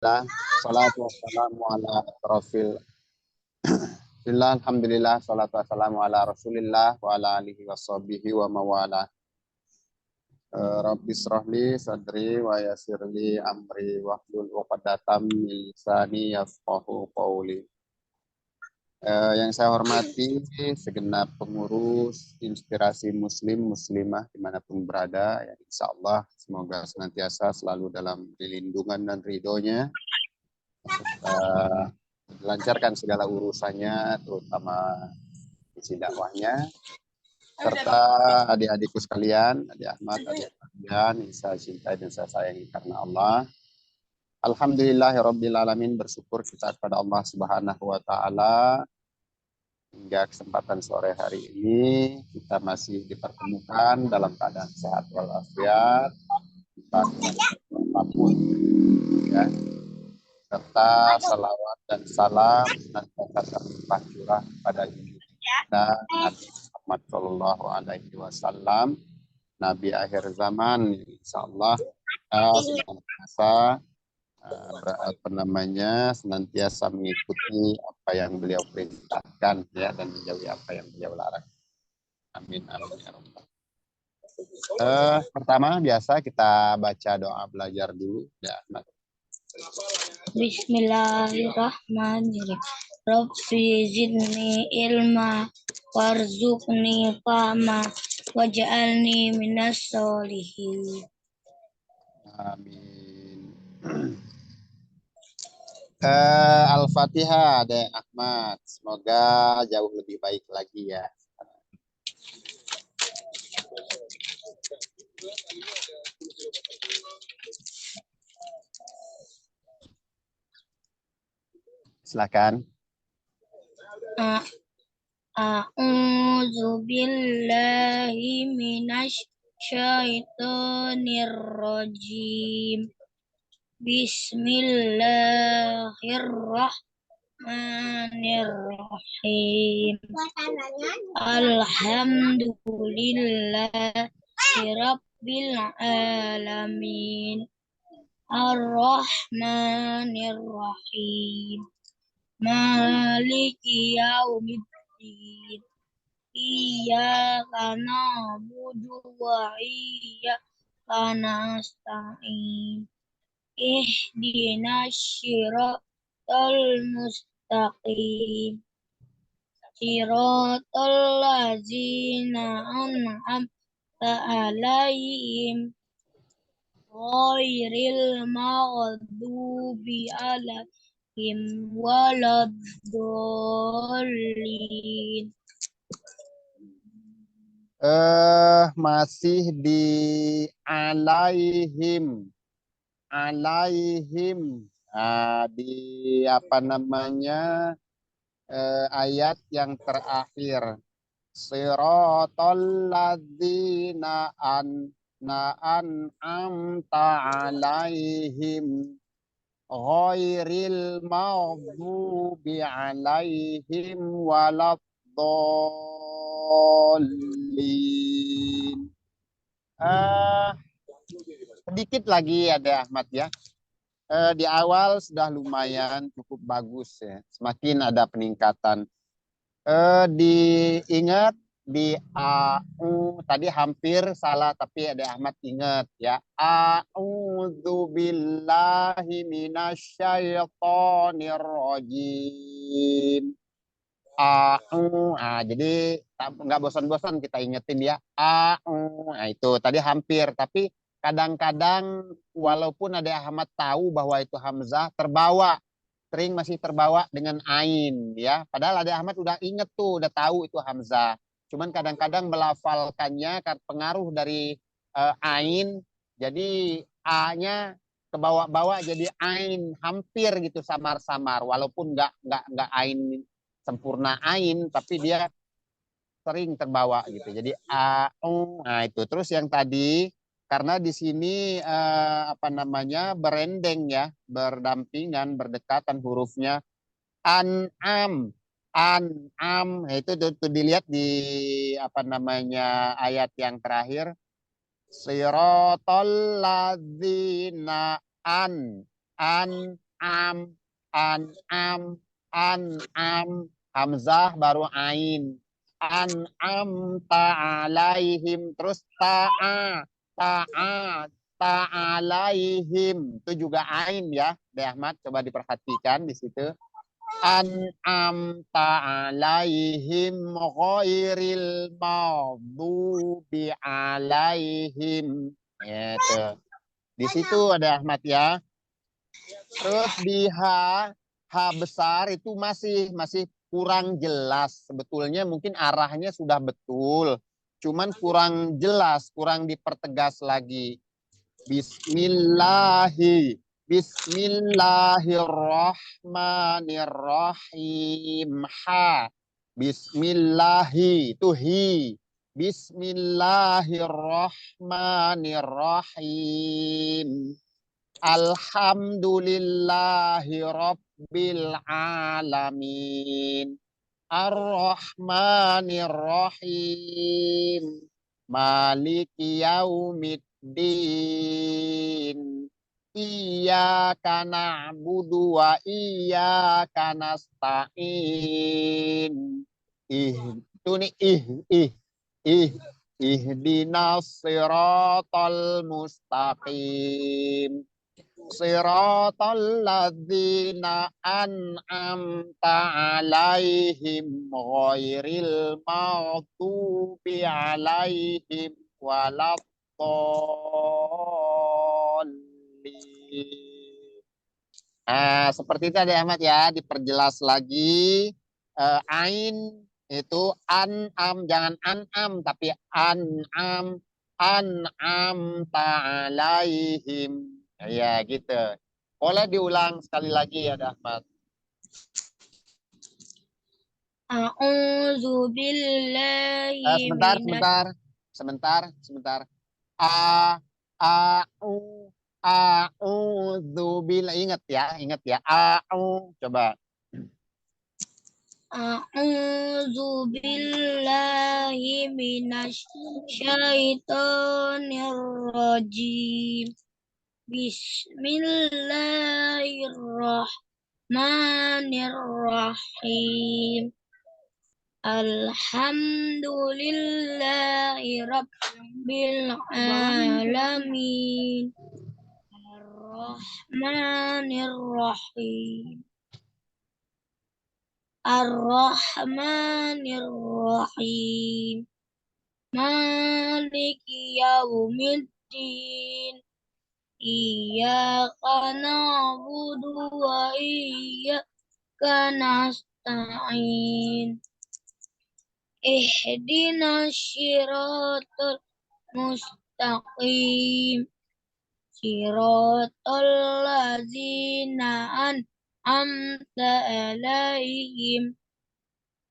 Alhamdulillah, salatu wassalamu ala asrofil. Bismillah, alhamdulillah, salatu wassalamu ala rasulillah wa ala alihi wa sahbihi wa mawala. Rabbi srahli sadri wa yasirli amri wahlul uqdatam min lisani yafqahu qawli. Yang saya hormati segenap pengurus inspirasi muslim muslimah dimanapun berada, ya insya Allah semoga senantiasa selalu dalam lindungan dan ridhonya, dilancarkan segala urusannya, terutama isi dakwahnya, serta adik-adikku sekalian, adik Ahmad, adik Ahmad, yang saya cintai dan saya sayangi karena Allah. Alhamdulillahirrabbilalamin, bersyukur kita kepada Allah Subhanahu wa Ta'ala. Hingga kesempatan sore hari ini kita masih dipertemukan dalam keadaan sehat walafiat, apapun, ya. Serta salawat dan salam senantiasa terlimpah curah pada junjungan kita Nabi Muhammad Shallallahu Alaihi Wasallam, Nabi akhir zaman, insya Allah senantiasa senantiasa mengikuti apa yang beliau perintahkan, ya, dan menjauhi apa yang beliau larang. Amin amin ya rabbal. Pertama biasa kita baca doa belajar dulu, ya. Bismillahirrahmanirrahim. Rabbi zidni ilma warzuqni fahma waj'alni minas sholihin. Amin. Al-Fatihah Adek Ahmad, semoga jauh lebih baik lagi, ya. Silakan. A'udzu billahi minasy syaithanir rajim. Bismillahirrahmanirrahim. Alhamdulillahi rabbil alamin. Ar-Rahmanir-Rahim. Maliki yaumiddin. Iyyaka na'budu wa iyyaka nasta'in. Ihdinas siratal mustaqim. Siratal ladzina an'amta 'alaihim ghairil maghdubi 'alaihim waladdallin. Masih di alaihim. Di ayat yang terakhir, siratal ladzina an'amta alaihim ghairil maghdubi alaihim waladdallin. Sedikit lagi ada Ahmad, ya. Di awal sudah lumayan cukup bagus, ya. Semakin ada peningkatan. Diingat di a'u tadi hampir salah, tapi ada Ahmad ingat, ya. A'udzu billahi minasyaitonir rajim. Jadi nggak bosan-bosan kita ingetin, ya. Itu tadi hampir, tapi kadang-kadang walaupun ada Ahmad tahu bahwa itu hamzah, sering masih terbawa dengan ain, ya. Padahal ada Ahmad udah inget tuh, udah tahu itu hamzah. Cuman kadang-kadang melafalkannya pengaruh dari ain, jadi a-nya kebawa-bawa jadi ain, hampir gitu, samar-samar, walaupun nggak ain sempurna ain, tapi dia sering terbawa gitu. Jadi itu. Terus yang tadi karena di sini berendeng, ya, berdampingan, berdekatan hurufnya. An'am, itu tuh dilihat di ayat yang terakhir. Siratal ladzina an'am, an'am, hamzah baru ain. An'amta alaihim, terus ta'a, ta'alaihim, itu juga ain ya, Deh Ahmad, coba diperhatikan di situ. An'amta alaihim ghairil maghdubi alaihim. Gitu. Di situ ada Ahmad ya. Terus di H besar itu masih kurang jelas. Sebetulnya mungkin arahnya sudah betul, cuman kurang jelas, kurang dipertegas lagi. Bismillahirrahmanirrahim. Ha. Bismillahi itu hi. Bismillahirrahmanirrahim. Alhamdulillahi rabbil alamin. Ar-Rahmanir-Rahim. Maliki yaumiddin. Iyyaka na'budu wa iyyaka nasta'in. Itu nih ihdinas siratal mustaqim. Siratal ladzina an'amta alaihim ghairil maghdubi alaihim waladdallin. Seperti itu ada Ahmad ya, diperjelas lagi. Ain itu an'am, jangan an'am tapi an'am, an'am ta'alaihim. Ya gitu. Boleh diulang sekali lagi ya Ahmad. A'udzu billahi Sebentar. A a'u a'udzubillah, ingat ya. Coba. A'udzu billahi minasy syaithanir rajim. Bismillahirrahmanirrahim. Alhamdulillahi rabbil alamin. Ar-Rahmanir-Rahim. Ar-Rahmanir-Rahim. Maliki yaumiddin. Iyyaka na'budu wa iyyaka nasta'in. Ihdinas siratal mustaqim. Siratal ladzina an'amta alaihim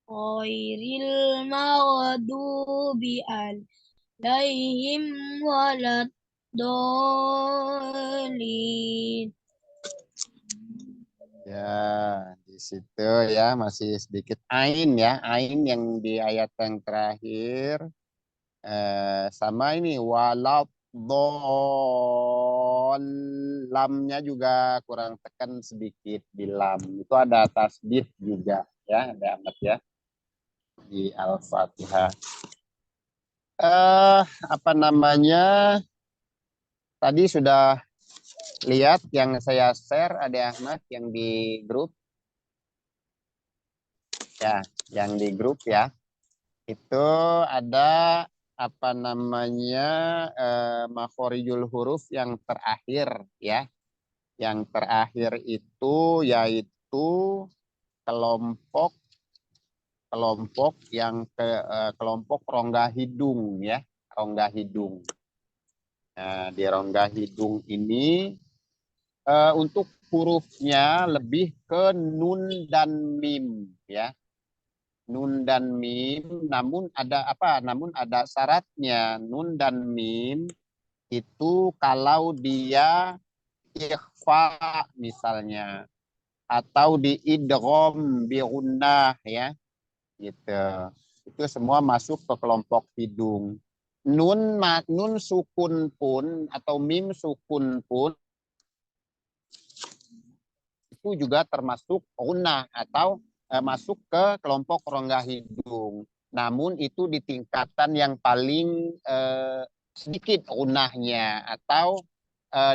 ghairil maghdubi alaihim waladdallin. Ya, di situ ya masih sedikit ain ya, ain yang di ayat yang terakhir. Sama ini lamnya juga kurang tekan sedikit di lam. Itu ada tasdid juga ya, ada amat ya di Al-Fatihah. Apa namanya? Tadi sudah lihat yang saya share ada Ahmad yang di grup. Ya, yang di grup ya. Itu ada apa namanya makhorijul huruf yang terakhir ya. Yang terakhir itu yaitu kelompok yang kelompok rongga hidung ya, rongga hidung. Nah, di rongga hidung ini untuk hurufnya lebih ke nun dan mim ya. Nun dan mim, namun ada syaratnya. Nun dan mim itu kalau dia ikhfa misalnya atau di idgham bi gunnah ya gitu. Itu semua masuk ke kelompok hidung. Nun sukun pun atau mim sukun pun itu juga termasuk gunnah atau masuk ke kelompok rongga hidung. Namun itu di tingkatan yang paling sedikit gunnahnya atau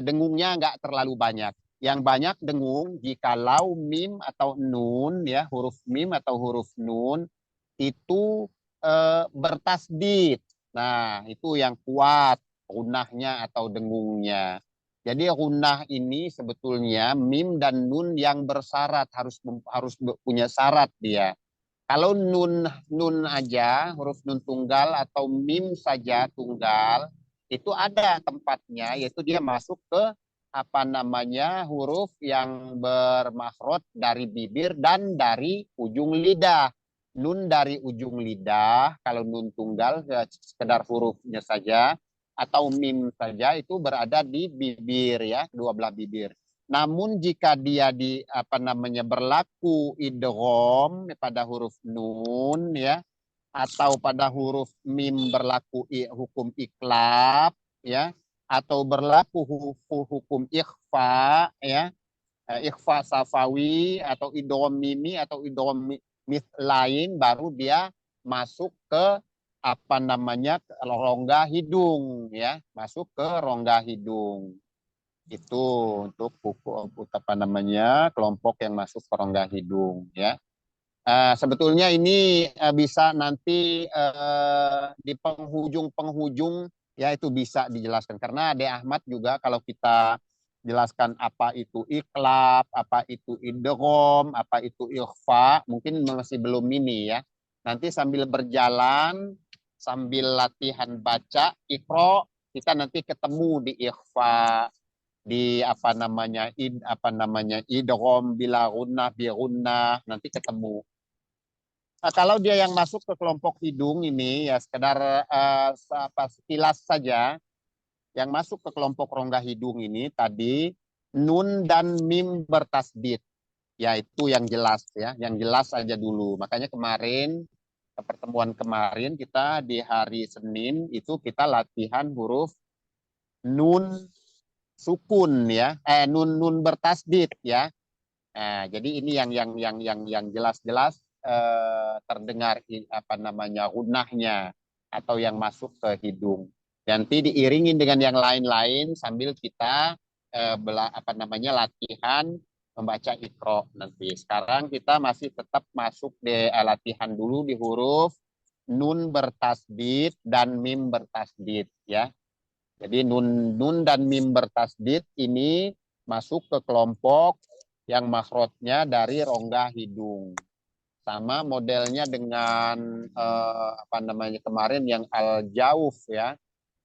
dengungnya nggak terlalu banyak. Yang banyak dengung jikalau mim atau nun ya, huruf mim atau huruf nun itu bertasdid. Nah, itu yang kuat gunnahnya atau dengungnya. Jadi gunnah ini sebetulnya mim dan nun yang bersyarat, harus punya syarat dia. Kalau nun aja, huruf nun tunggal atau mim saja tunggal, itu ada tempatnya, yaitu dia masuk ke apa namanya huruf yang bermakhraj dari bibir dan dari ujung lidah. Nun dari ujung lidah, kalau nun tunggal sekedar hurufnya saja, atau mim saja itu berada di bibir ya, kedua belah bibir. Namun jika dia di apa namanya berlaku idgham pada huruf nun ya atau pada huruf mim berlaku hukum iklab ya atau berlaku hukum ikhfa ya, ikhfa safawi atau idgham mimi atau idgham lain baru dia masuk ke apa namanya rongga hidung ya, masuk ke rongga hidung. Itu untuk buku apa namanya kelompok yang masuk ke rongga hidung ya. Sebetulnya ini bisa nanti di penghujung ya itu bisa dijelaskan karena Ade Ahmad juga kalau kita jelaskan apa itu iklab, apa itu idgham, apa itu ikhfa, mungkin masih belum ini ya. Nanti sambil berjalan, sambil latihan baca ikro, kita nanti ketemu di ikhfa, di apa namanya idgham bila gunnah bi gunnah, nanti ketemu. Nah, kalau dia yang masuk ke kelompok hidung ini ya sekedar sekilas saja, yang masuk ke kelompok rongga hidung ini tadi nun dan mim bertasdid, yaitu yang jelas ya, yang jelas aja dulu. Makanya kemarin pertemuan kemarin kita di hari Senin itu kita latihan huruf nun sukun ya, nun bertasdid ya. Nah, jadi ini yang jelas-jelas terdengar apa namanya gunnahnya atau yang masuk ke hidung. Nanti diiringin dengan yang lain-lain sambil kita apa namanya latihan membaca ikro nanti. Sekarang kita masih tetap masuk di latihan dulu di huruf nun bertasdid dan mim bertasdid ya. Jadi nun dan mim bertasdid ini masuk ke kelompok yang makhrajnya dari rongga hidung. Sama modelnya dengan apa namanya kemarin yang al-jauf ya.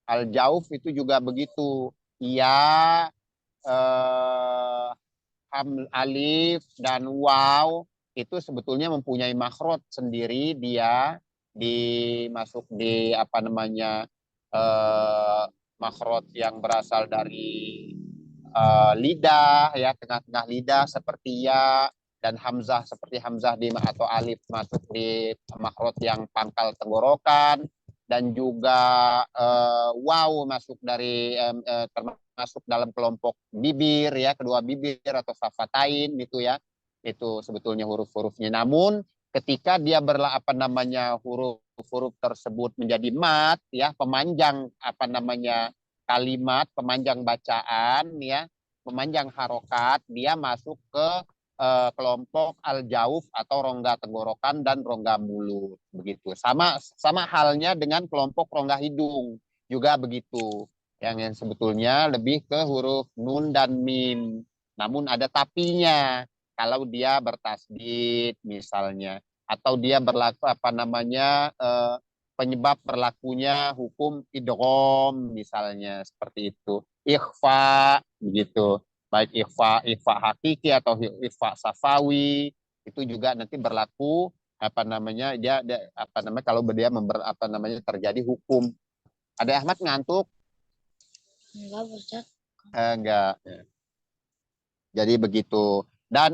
Al-jauf itu juga begitu. Ya, alif dan waw itu sebetulnya mempunyai makhraj sendiri, dia dimasuk di apa namanya makhraj yang berasal dari lidah ya, tengah-tengah lidah seperti ya, dan hamzah seperti hamzah di atau alif masuk di makhraj yang pangkal tenggorokan, dan juga waw masuk dari termasuk dalam kelompok bibir ya, kedua bibir atau safatain gitu ya. Itu sebetulnya huruf-hurufnya. Namun ketika dia apa namanya huruf-huruf tersebut menjadi mat ya, pemanjang apa namanya kalimat, pemanjang bacaan ya, pemanjang harokat, dia masuk ke kelompok al-jauf atau rongga tenggorokan dan rongga mulut begitu. Sama halnya dengan kelompok rongga hidung juga begitu. Yang sebetulnya lebih ke huruf nun dan mim. Namun ada tapinya kalau dia bertasdid misalnya, atau dia berlaku apa namanya penyebab berlakunya hukum idgham misalnya seperti itu. Ikhfa begitu. Baik ikhfa hakiki atau ikhfa safawi itu juga nanti berlaku apa namanya dia apa namanya kalau dia apa namanya terjadi hukum. Ada Ahmad ngantuk? Enggak, Ustaz. Enggak. Jadi begitu. Dan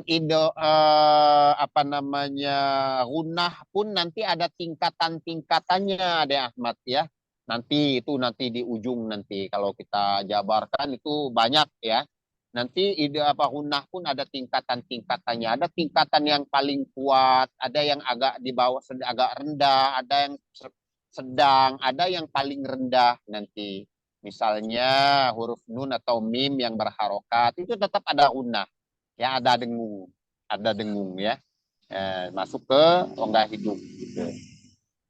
apa namanya gunnah pun nanti ada tingkatan-tingkatannya ada Ahmad ya. Nanti itu nanti di ujung nanti kalau kita jabarkan itu banyak ya. Nanti ide apa hunah pun ada tingkatan-tingkatannya. Ada tingkatan yang paling kuat, ada yang agak di bawah, agak rendah, ada yang sedang, ada yang paling rendah nanti. Misalnya huruf nun atau mim yang berharokat itu tetap ada hunah, ya ada dengung ya. Masuk ke rongga hidung gitu.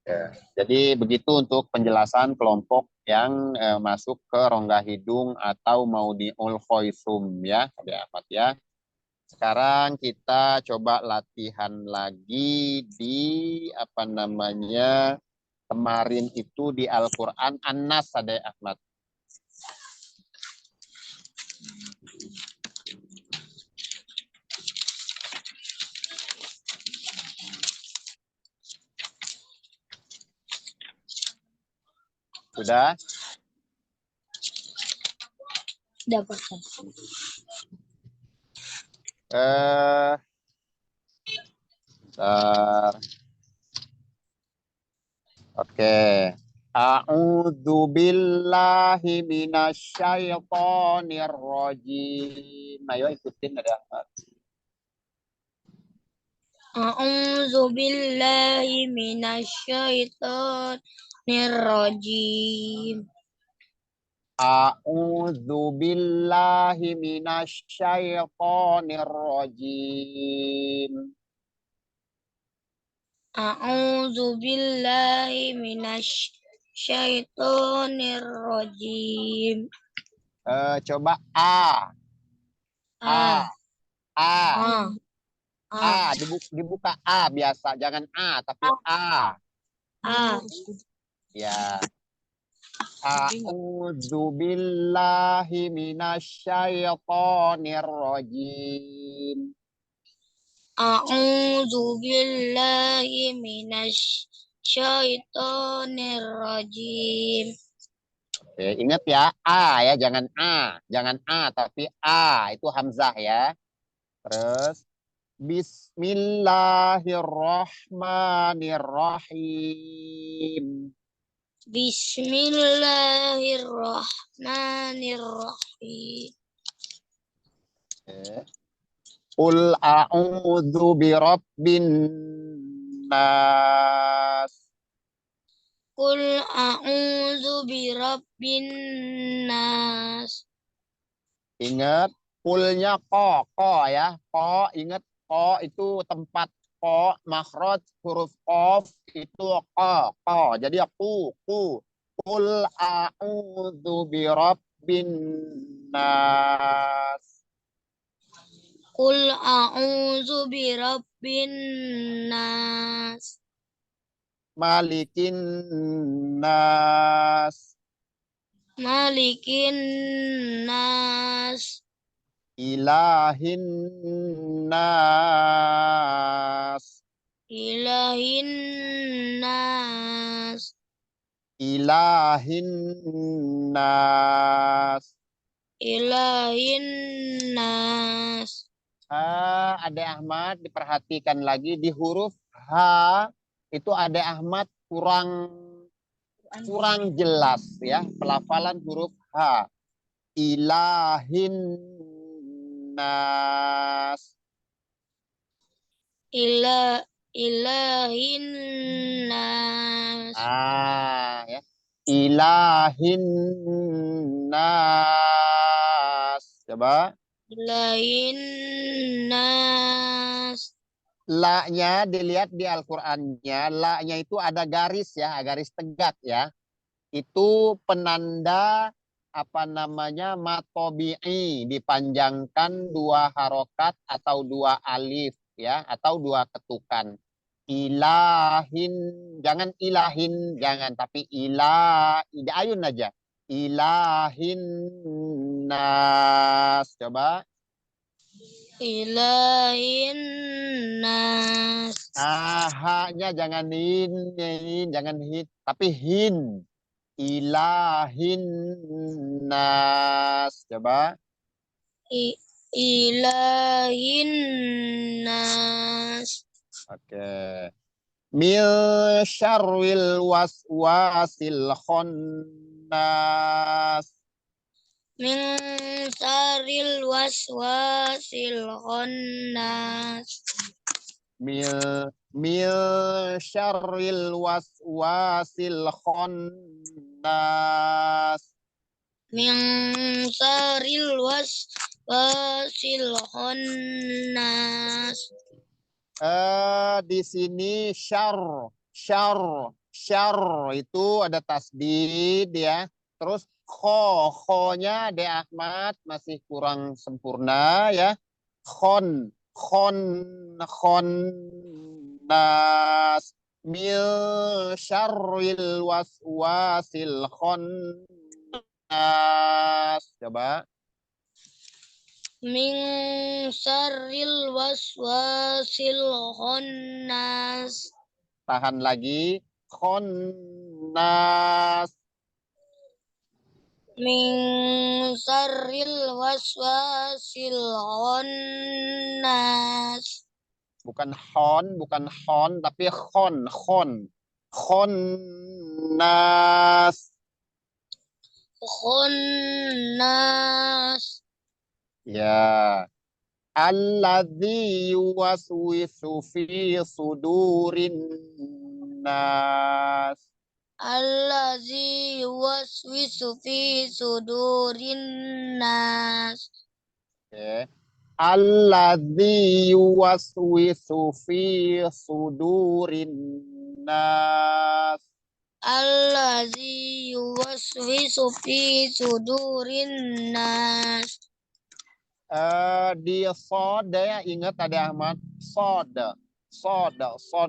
Ya. Jadi begitu untuk penjelasan kelompok yang masuk ke rongga hidung atau mau di ulkhoisum ya, Adik Ahmad ya. Sekarang kita coba latihan lagi di apa namanya kemarin itu di Al-Quran An-Nas, Adik Ahmad. Sudah? Sudah Pak Ustaz. Eh, bentar. Oke. A'udzu billahi minasyaitonir rajim. Ayo ikutin ada Ahmad. A'udzu billahi minasyaitonir rajim. A'udzu billahi minasyaitonir rajim. A'udzu billahi minasyaitonir rajim. Coba A. A. A. A. A. Dibuka A biasa. Jangan A, tapi A. A. Ya. A'udzu billahi minasyaitonir rajim. A'udzu billahi minasyaitonir rajim. Oke, ingat ya, A ya, jangan A. Jangan A, tapi A. Itu Hamzah ya. Terus, Bismillahirrahmanirrahim. Bismillahirrahmanirrahim. Qul a'udzu birabbin nas. Qul a'udzu birabbin nas. Ingat, qulnya ko ya. Ko, ingat ko itu tempat ko, makhraj huruf qaf itu ko. Jadi ku. Qul a'udzu birabbin nas. Qul a'udzu birabbin nas. Malikin nas. Malikin nas. Ilahin nas. Ilahin nas. Ilahin nas. Ilahin nas. Ade Ahmad diperhatikan lagi di huruf H itu Ade Ahmad kurang jelas ya pelafalan huruf H. Ilahin nas. Ilahin nas. Ya. Ilahin nas. Coba. Ilahin nas. La-nya dilihat di Al-Qur'annya, la-nya itu ada garis ya, garis tegak ya. Itu penanda apa namanya matobi'i, dipanjangkan 2 harokat atau 2 alif ya, atau 2 ketukan. Ilahin, jangan ilahin, jangan, tapi ayun aja. Ilahin nas. Coba. Ilahin nas. H-nya jangan jangan hin, tapi hin. Ilahin nas. Coba. Ilahin nas. Oke. Mil syarril waswasil khonnas. Min syarril waswasil khannas. Mil mil syarril waswasil khannas. Min syarril waswasil khannas. Di sini syar itu ada tasdid ya. Terus khonya De Ahmad masih kurang sempurna ya. Khon nas mil syarril waswasil khannas. Coba. Min syarril waswasil khannas. Tahan lagi. Khonnas. Min syarril waswasil khannas. Bukan hon, tapi khonnas. Khannas. Ya. Alladzi yuwaswisu fi sudurin nas. Allazi yuwaswisu fi sudurin nas. Okay. Alladzi yuwaswisu fi sudurin nas. Allazi yuwaswisu fi sudurin nas. Di sod ya, ingat ada Ahmad, sod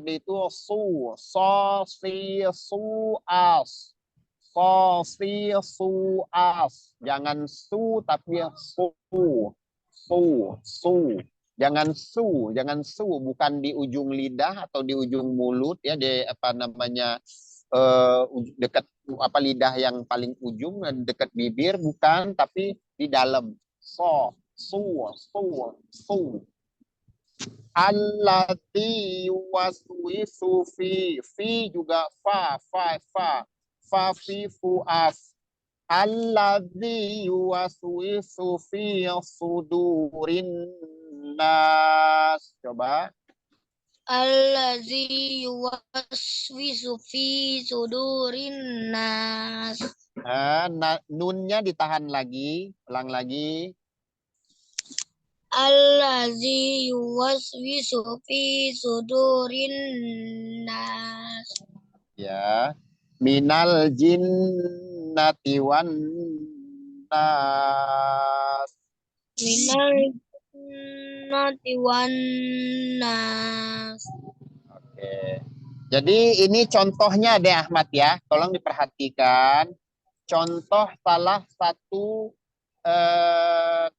itu as, jangan su tapi jangan su bukan di ujung lidah atau di ujung mulut ya, di apa namanya dekat apa lidah yang paling ujung dekat bibir, bukan, tapi di dalam. Su. Allati yuwaswisu fi juga fa fi fuaf. Allati yuwaswisu fi sudurin nas. Coba. Allazi yuwaswisu fi sudurin nas. Nunnya ditahan lagi, ulang lagi. Allazi yuwaswisu fi sudurin nas. Ya. Minal jinnati wan nas. Minal jinnati wan nas. Oke. Jadi ini contohnya deh Ahmad ya. Tolong diperhatikan. Contoh salah satu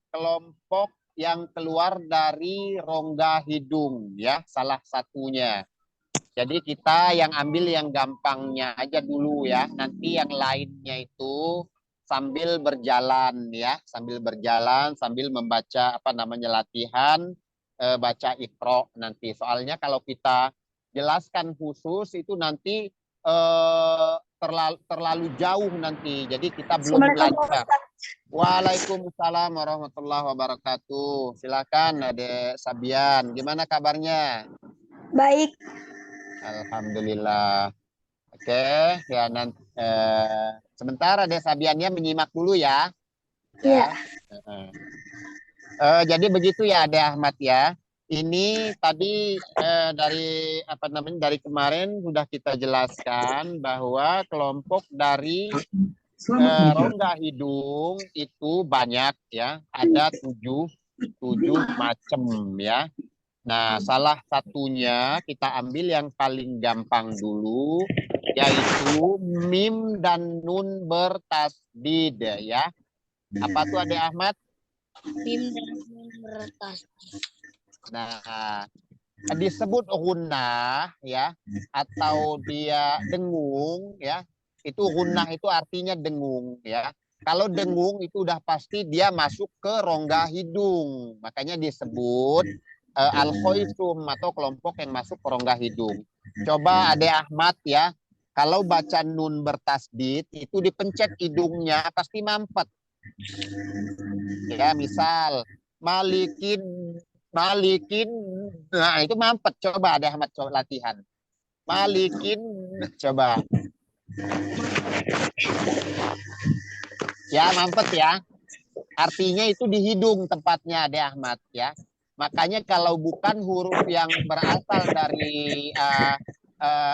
kelompok yang keluar dari rongga hidung ya, salah satunya. Jadi kita yang ambil yang gampangnya aja dulu ya. Nanti yang lainnya itu sambil berjalan ya, sambil membaca apa namanya latihan baca Iqra nanti. Soalnya kalau kita jelaskan khusus itu nanti terlalu jauh nanti. Jadi kita belum belajar. Waalaikumsalam warahmatullahi wabarakatuh. Silakan Ade Sabian. Gimana kabarnya? Baik. Alhamdulillah. Oke, ya nanti sebentar Ade Sabiannya menyimak dulu ya. Iya. Jadi begitu ya Ade Ahmad ya. Ini tadi dari apa namanya dari kemarin sudah kita jelaskan bahwa kelompok dari rongga hidung itu banyak ya, ada tujuh macam ya. Nah, salah satunya kita ambil yang paling gampang dulu, yaitu mim dan nun bertasdid ya. Apa tuh Ade Ahmad? Mim dan nun bertasdid. Nah, disebut gunnah ya, atau dia dengung ya. Itu gunnah itu artinya dengung ya. Kalau dengung itu udah pasti dia masuk ke rongga hidung. Makanya disebut al-khoisum atau kelompok yang masuk ke rongga hidung. Coba Ade Ahmad ya, kalau baca nun bertasdid itu dipencet hidungnya pasti mampet. Ya, misal malikin, malikin. Nah, itu mampet. Coba ada Ahmad coba latihan. Malikin, coba. Ya, mampet ya. Artinya itu di hidung tempatnya deh Ahmad ya. Makanya kalau bukan huruf yang berasal dari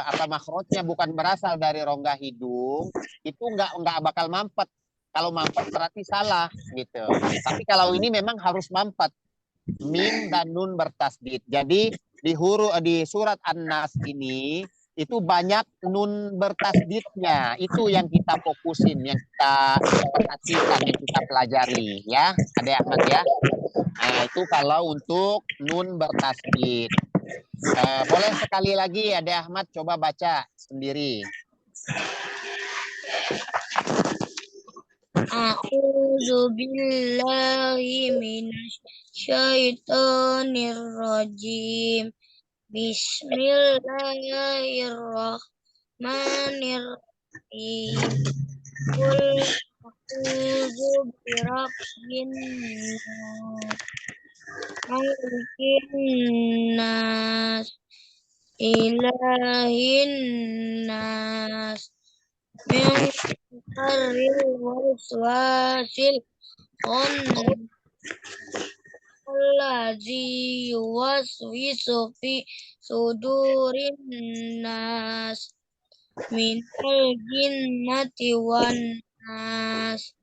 apa makhrajnya bukan berasal dari rongga hidung, itu nggak bakal mampet. Kalau mampet berarti salah gitu. Tapi kalau ini memang harus mampet. Mim dan nun bertasdid. Jadi di surat An-Nas ini itu banyak nun bertasdidnya. Itu yang kita fokusin, yang kita perhatikan, yang kita pelajari ya. Ada Ahmad ya. Nah, itu kalau untuk nun bertasdid. Boleh sekali lagi ada Ahmad coba baca sendiri. A'udzu billahi minasyaitonir rajim. Bismillahirrahmanirrahim. Qul a'udzu birabbin nas, malikin nas, ilahin nas, min syarril waswasil khannas, allazi yuwaswisu fi sudurin nas, minal jinnati wan nas.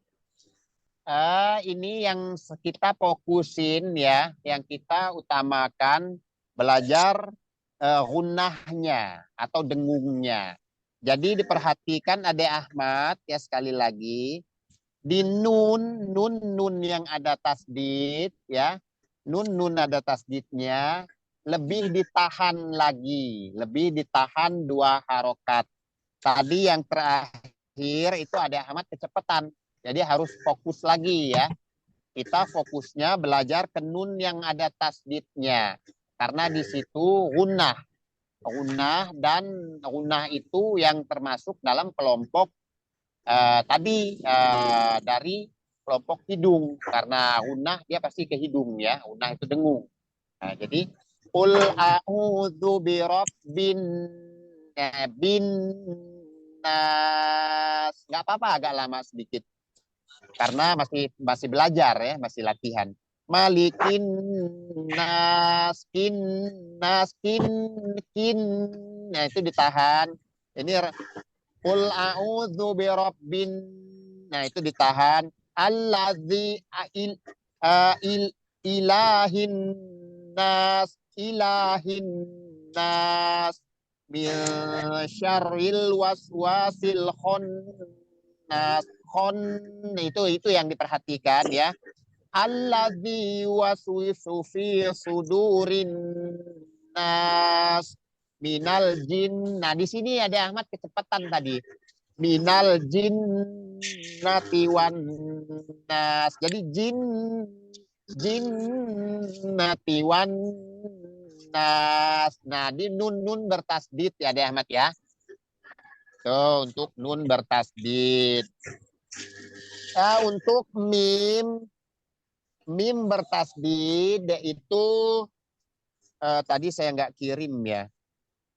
Ini yang kita fokusin ya, yang kita utamakan belajar gunnahnya atau dengungnya. Jadi diperhatikan Ade Ahmad ya sekali lagi di nun yang ada tasdid ya, nun ada tasdidnya lebih ditahan lagi, lebih ditahan 2 harokat. Tadi yang terakhir itu Ade Ahmad kecepatan. Jadi harus fokus lagi ya. Kita fokusnya belajar ke nun yang ada tasdidnya. Karena di situ gunnah. Gunnah dan gunnah itu yang termasuk dalam kelompok tadi dari kelompok hidung. Karena gunnah dia pasti ke hidung ya. Gunnah itu dengung. Nah, jadi qul a'udzu birabbin bin nas. Nggak apa-apa agak lama sedikit karena masih belajar ya, masih latihan. Malikin nas, kin. Nah, itu ditahan. Ini qul a'udzu birabbin. Nah, itu ditahan. Allazi ilahin ilahin nas min syarril waswasil khannas. Itu yang diperhatikan ya. Alladzi waswisu fi sudurin nas minal jin. Nah, di sini ada Ahmad kecepatan tadi. Minal jinnati wan nas. Jadi jinnati wan nas. Nah, di nun bertasdid ya ada Ahmad ya. Tuh, untuk nun bertasdid. Untuk mim bertasdid itu tadi saya nggak kirim ya.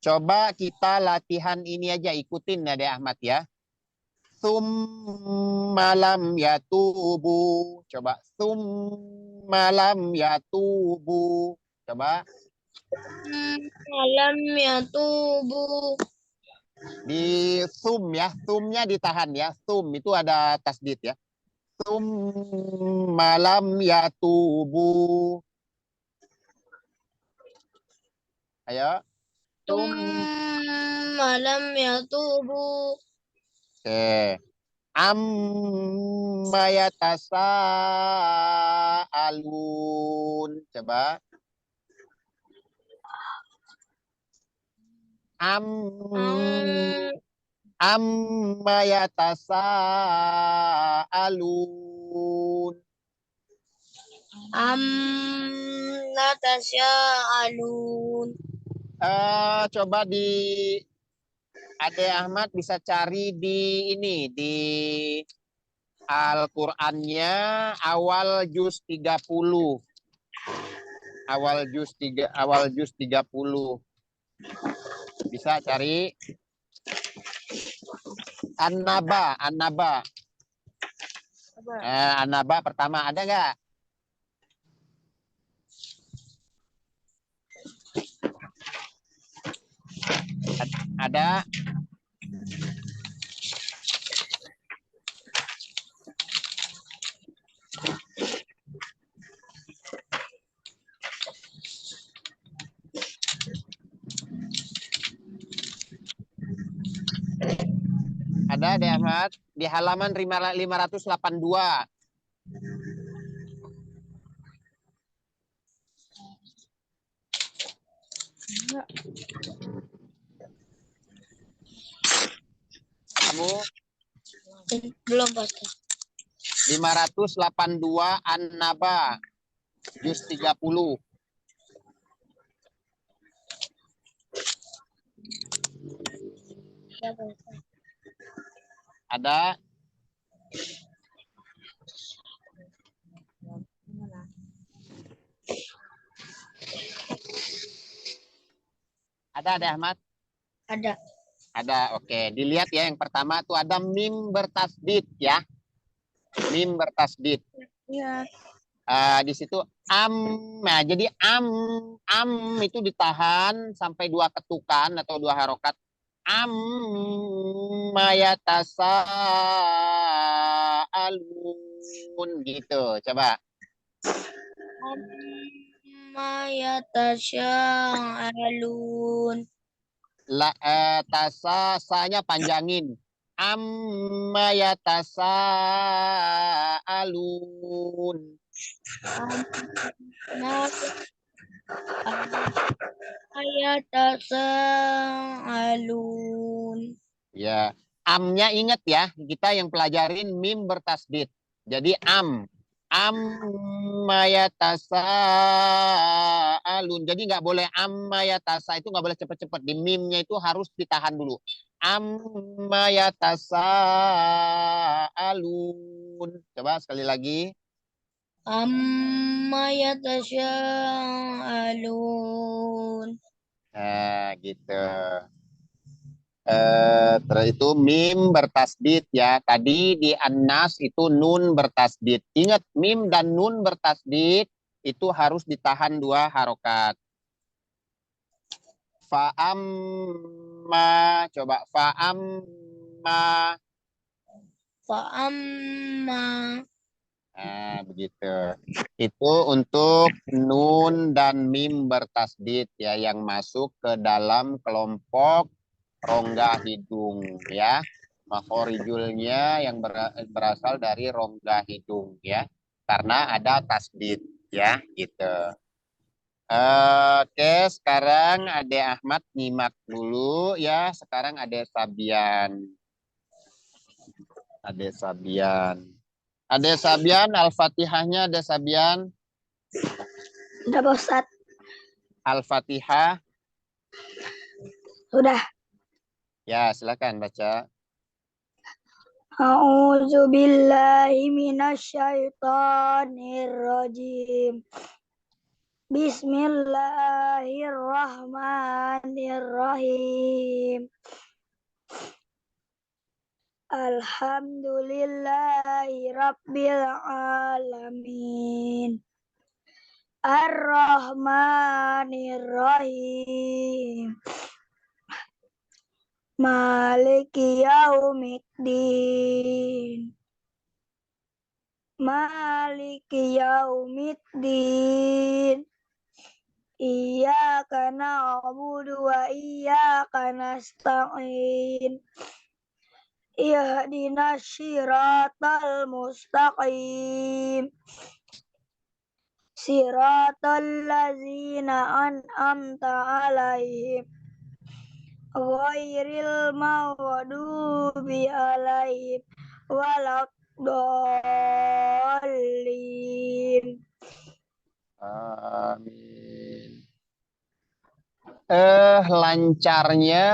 Coba kita latihan ini aja, ikutin ya deh Ahmad ya. Malam ya tubuh. Coba malam ya tubuh. Coba. Malam ya tubuh. Di ya, nya ditahan ya. Itu ada tasdid ya. Malam ya tubuh. Ayo. Malam ya tubuh. Oke. Amma yatasaalun. Coba. Amma yatasaalun. Amma tasya'alun. Coba di Ade Ahmad bisa cari di ini di Al-Qur'annya awal juz 30. Awal juz 30. Bisa cari An-Naba, An-Naba. An-Naba pertama ada nggak? Ada. Ada deh Ahmad di halaman 582. Kamu Belum Pak. 582 An-Naba juz 30. Ada. Ada deh Ahmad. Ada. Ada, oke. Dilihat ya, yang pertama tuh ada mim bertasdid ya. Mim bertasdid. Iya. Di situ am. Nah, jadi am itu ditahan sampai 2 ketukan atau 2 harokat. Am yatasaalun gitu. Coba. Amma yatasaalun. Sanya panjangin. Amma yatasaalun. Amma yatasaalun. Ya, amnya ingat ya, kita yang pelajarin mim bertasdid. Jadi ammayatasaalun. Jadi nggak boleh ammayatasa, itu nggak boleh cepet-cepet. Di mimnya itu harus ditahan dulu. Ammayatasaalun. Coba sekali lagi. Amma yatasaalun. Nah, gitu. Terus itu mim bertasdid ya. Tadi di An-Nas itu nun bertasdid. Ingat mim dan nun bertasdid itu harus ditahan 2 harokat. Fa'amma, coba fa'amma. Fa'amma. Nah, begitu. Itu untuk nun dan mim bertasdid ya yang masuk ke dalam kelompok rongga hidung ya. Makhorijulnya yang berasal dari rongga hidung ya. Karena ada tasdid ya gitu. Oke, sekarang Ade Ahmad nyimak dulu ya. Sekarang Ade Sabian. Ade Sabian. Ade Sabian, Al-Fatihahnya Ade Sabian. Udah Pak Ustadz. Al-Fatihah. Sudah. Ya, silakan baca. A'udzu billahi minasyaitonir rajim. Bismillahirrahmanirrahim. Alhamdulillahi rabbil alamin. Ar-Rahmanir-Rahim. Maliki yaumiddin. Maliki yaumiddin. Iyyaka na'budu wa iyyaka nasta'in. Ihdinas siratal mustaqim. Siratal ladzina an'amta 'alaihim ghairil maghdubi 'alaihim waladdallin. Amin. Lancarnya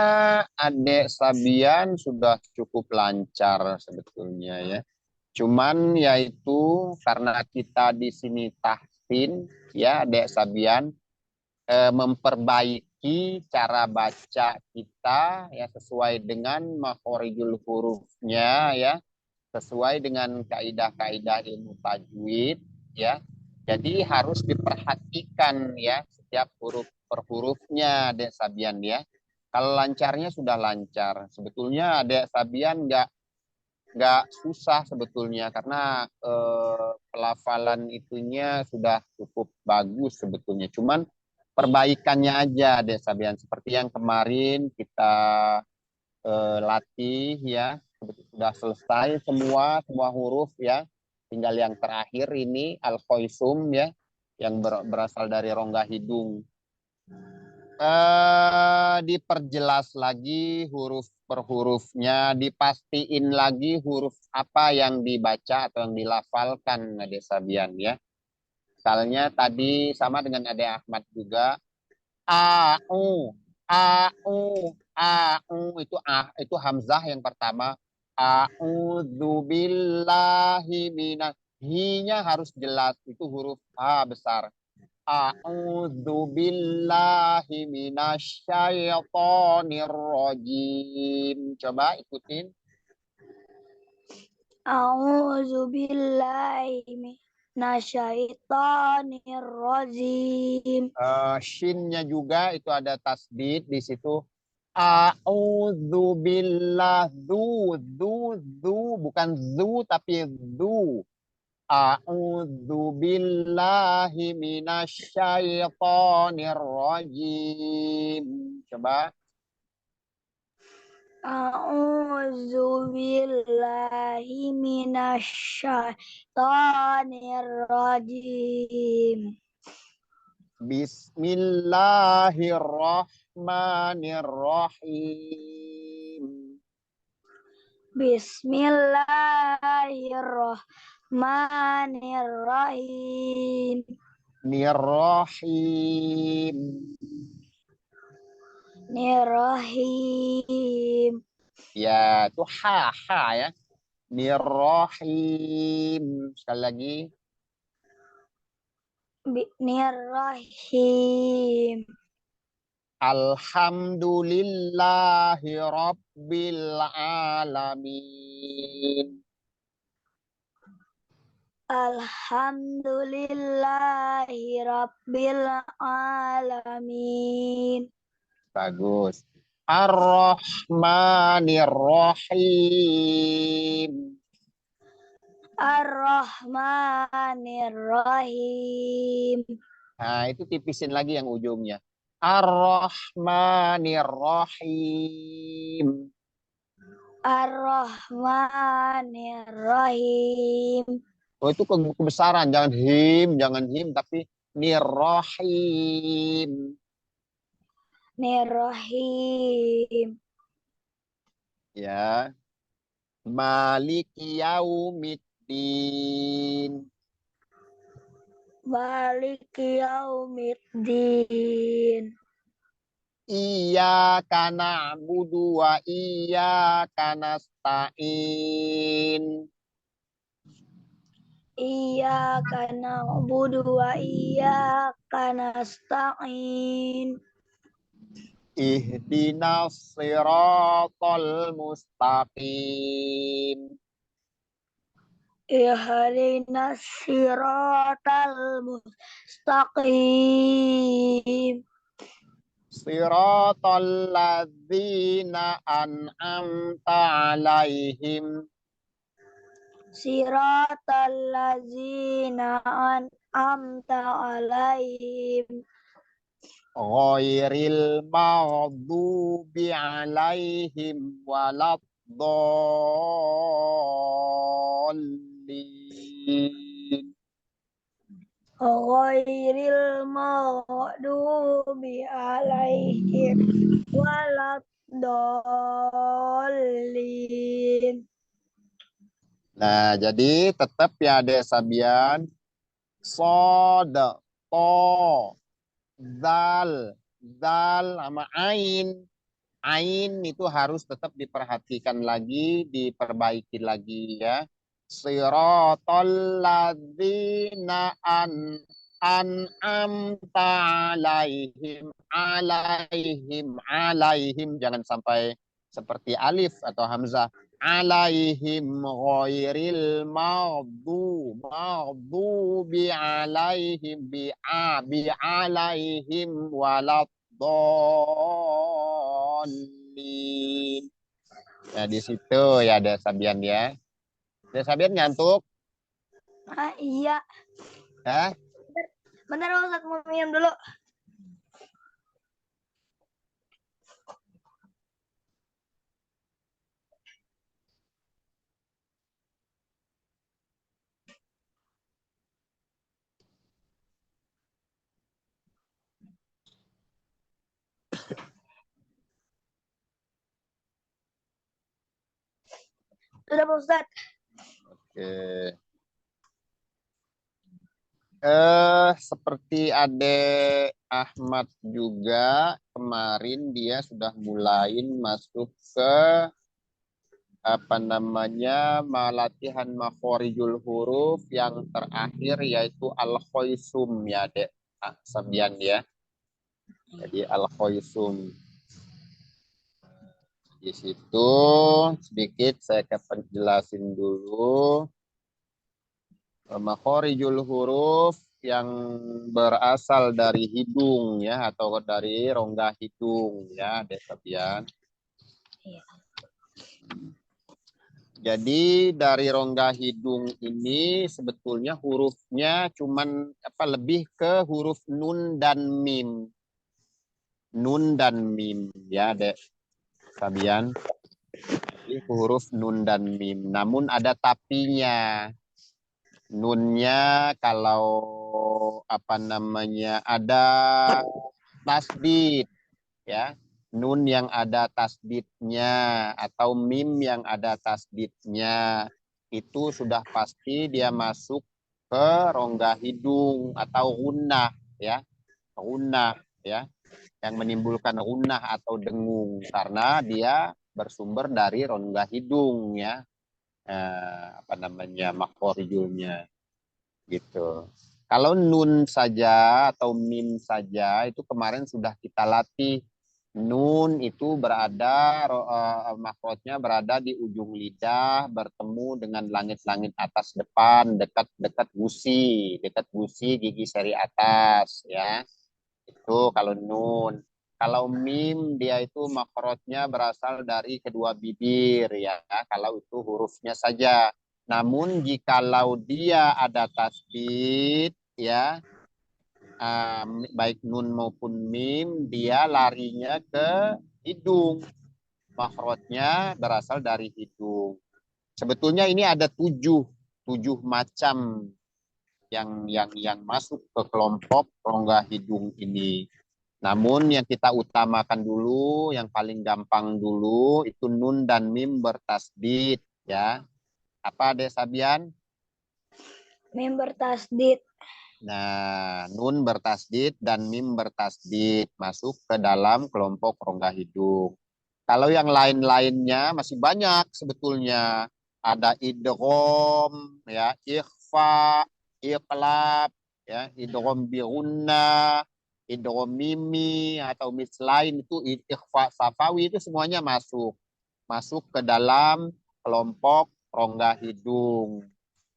Adek Sabian sudah cukup lancar sebetulnya ya. Cuman yaitu karena kita di sini tahsin ya Dek Sabian, memperbaiki cara baca kita ya sesuai dengan makhorijul hurufnya ya, sesuai dengan kaidah-kaidah ilmu tajwid ya. Jadi harus diperhatikan ya setiap huruf per hurufnya Dek Sabian ya. Kalau lancarnya sudah lancar. Sebetulnya Dek Sabian nggak susah sebetulnya karena pelafalan itunya sudah cukup bagus sebetulnya. Cuman perbaikannya aja Dek Sabian seperti yang kemarin kita latih ya, sudah selesai semua huruf ya. Tinggal yang terakhir ini al-khoisum ya, yang berasal dari rongga hidung. Diperjelas lagi huruf per hurufnya, dipastiin lagi huruf apa yang dibaca atau yang dilafalkan Ade Sabian ya. Misalnya tadi sama dengan Ade Ahmad juga, au, itu hamzah yang pertama. A'udzubillahi minas, hi-nya harus jelas, itu huruf H besar. A'udzu billahi minasyaitonir rajim. Coba ikutin. A'udzu billahi minasyaitonir rajim. Shinnya juga itu ada tasdid di situ. A'udzu billah, bukan zu tapi zu. A'udzu billahi minasyaitonir rajim. Coba. A'udzu billahi minasyaitonir rajim. Bismillahirrahmanirrahim. Bismillahirrahmanirrahim. Nirrahim. Nirrahim. Ya, itu ha ya. Nirrahim. Sekali lagi. Nirrahim. Alhamdulillahi rabbil alamin. Alhamdulillahi rabbil alamin. Bagus. Ar-Rahmanir-Rahim. Ar-Rahmanir-Rahim. Nah, itu tipisin lagi yang ujungnya. Ar-Rahmanir-Rahim. Ar-Rahmanir-Rahim. Oh, itu kebesaran. Jangan him, tapi nirrahim. Nirrahim. Ya. Maliki yaumiddin. Maliki yaumiddin. Iyyaka na'budu wa iyyaka nasta'in. Iyyaka na'budu wa iyyaka nasta'in. Ihdinas siratal mustaqim. Ihdinas siratal mustaqim. Siratal ladzina an'amta alaihim. Siratal ladzina an'amta alaihim. Ghairil maghdubi alaihim waladdallin. Ghairil maghdubi alaihim waladdallin. Nah, jadi tetap ya Dek Sabian, sod, to, zal sama ain. Ain itu harus tetap diperhatikan lagi, diperbaiki lagi ya. Siratal ladzina an'amta alaihim, jangan sampai seperti alif atau hamzah, alaihim ghairil maghdubi alaihim bi alaihim waladdallin. Ya di situ ya ada Sabian ya. Ada Sabian ngantuk? Iya. Hah? Bentar Ustaz, mau minum dulu. Sudah Pak Ustaz. Oke. Seperti Ade Ahmad juga kemarin dia sudah mulai masuk ke apa namanya latihan makhorijul huruf yang terakhir yaitu al-khoisum ya Dek Sabian ya. Jadi al-khoisum. Di situ sedikit saya akan jelasin dulu. Makhorijul huruf yang berasal dari hidung ya atau dari rongga hidung ya Dek Sabian. Jadi dari rongga hidung ini sebetulnya hurufnya cuman lebih ke huruf nun dan mim. Nun dan mim ya Dek Sabian. Jadi huruf nun dan mim. Namun ada tapinya. Nunnya kalau apa namanya ada tasdid ya. Nun yang ada tasdidnya atau mim yang ada tasdidnya itu sudah pasti dia masuk ke rongga hidung atau gunnah ya. Gunnah ya yang menimbulkan gunnah atau dengung karena dia bersumber dari rongga hidung ya. Apa namanya makhorijulnya gitu. Kalau nun saja atau mim saja itu kemarin sudah kita latih. Nun itu berada makrotnya berada di ujung lidah bertemu dengan langit-langit atas depan dekat gusi gigi seri atas ya. Itu kalau nun. Kalau mim dia itu makrotnya berasal dari kedua bibir ya. Kalau itu hurufnya saja. Namun jikalau dia ada tasdid ya baik nun maupun mim dia larinya ke hidung. Makhrajnya berasal dari hidung. Sebetulnya ini ada tujuh macam yang masuk ke kelompok rongga hidung ini. Namun yang kita utamakan dulu, yang paling gampang dulu itu nun dan mim bertasdid ya. Apa Dek Sabian? Mim bertasdid. Nah, nun bertasdid dan mim bertasdid masuk ke dalam kelompok rongga hidung. Kalau yang lain-lainnya masih banyak sebetulnya. Ada idgham, ya, ikhfa, iqlab, ya, idgham bi gunna, idgham mimi atau mislain itu ikhfa safawi itu semuanya masuk. Masuk ke dalam kelompok rongga hidung.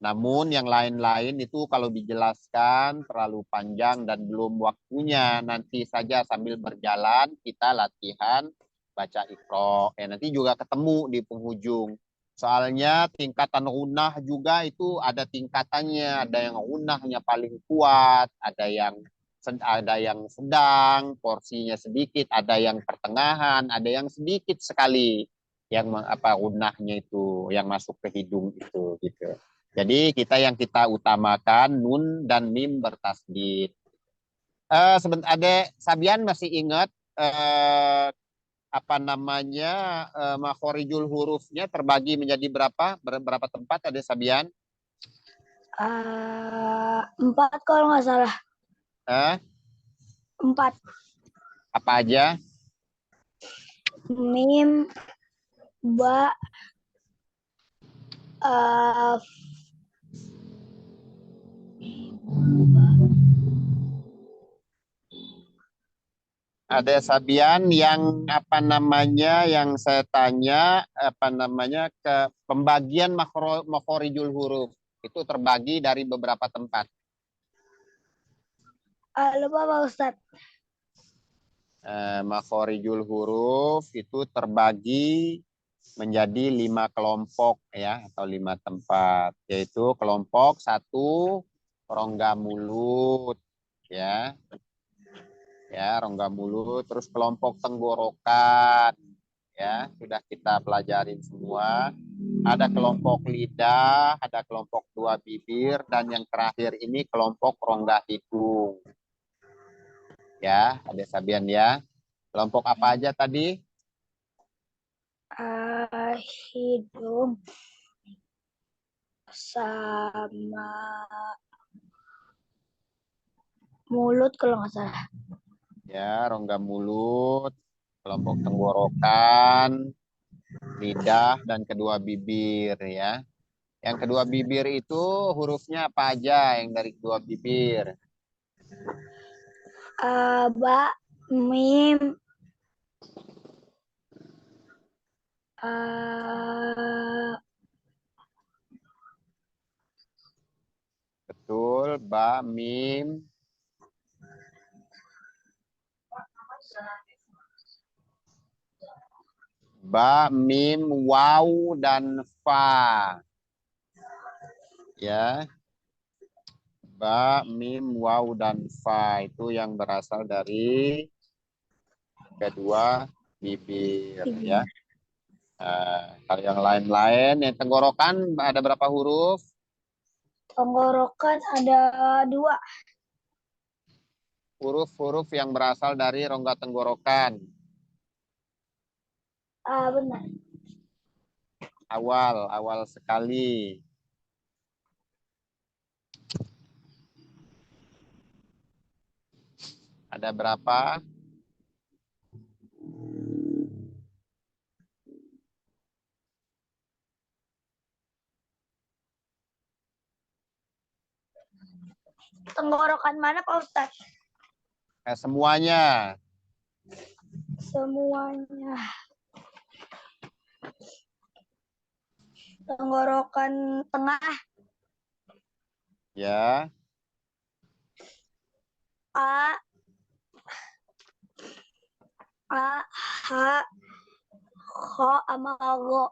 Namun yang lain-lain itu kalau dijelaskan terlalu panjang dan belum waktunya. Nanti saja sambil berjalan kita latihan baca Iqra. Nanti juga ketemu di penghujung. Soalnya tingkatan gunnah juga itu ada tingkatannya. Ada yang gunnahnya paling kuat, ada yang sedang, porsinya sedikit, ada yang pertengahan, ada yang sedikit sekali yang gunnahnya itu yang masuk ke hidung itu gitu. Jadi yang kita utamakan nun dan mim bertasdid. Sebentar, Adek Sabian masih ingat apa namanya makhorijul hurufnya terbagi menjadi berapa tempat Adek Sabian? 4 kalau nggak salah. 4. Apa aja? Mim, ba, Uh, Ada Sabian yang apa namanya yang saya tanya apa namanya ke pembagian makhorijul huruf itu terbagi dari beberapa tempat. lupa Pak Ustadz. Makhorijul huruf itu terbagi menjadi 5 kelompok ya atau 5 tempat, yaitu kelompok 1 rongga mulut ya rongga mulut, terus kelompok tenggorokan ya sudah kita pelajarin semua, ada kelompok lidah, ada kelompok 2 bibir, dan yang terakhir ini kelompok rongga hidung ya. Ada Sabian ya, kelompok apa aja tadi? Hidung sama mulut kalau nggak salah. Ya, rongga mulut, kelompok tenggorokan, lidah, dan kedua bibir ya. Yang kedua bibir itu hurufnya apa aja yang dari kedua bibir? Ba, mim, Betul, ba, mim, ba, mim, waw, dan fa. Ya, ba, mim, waw, dan fa itu yang berasal dari kedua bibir ya. Kalau yang lain-lain, yang tenggorokan ada berapa huruf? tenggorokan ada 2. Huruf-huruf yang berasal dari rongga tenggorokan. Benar. Awal sekali. Ada berapa? Tenggorokan mana Pak Ustadz? Semuanya. Semuanya. Tenggorokan tengah. Ya. A, H, Kho, sama Go.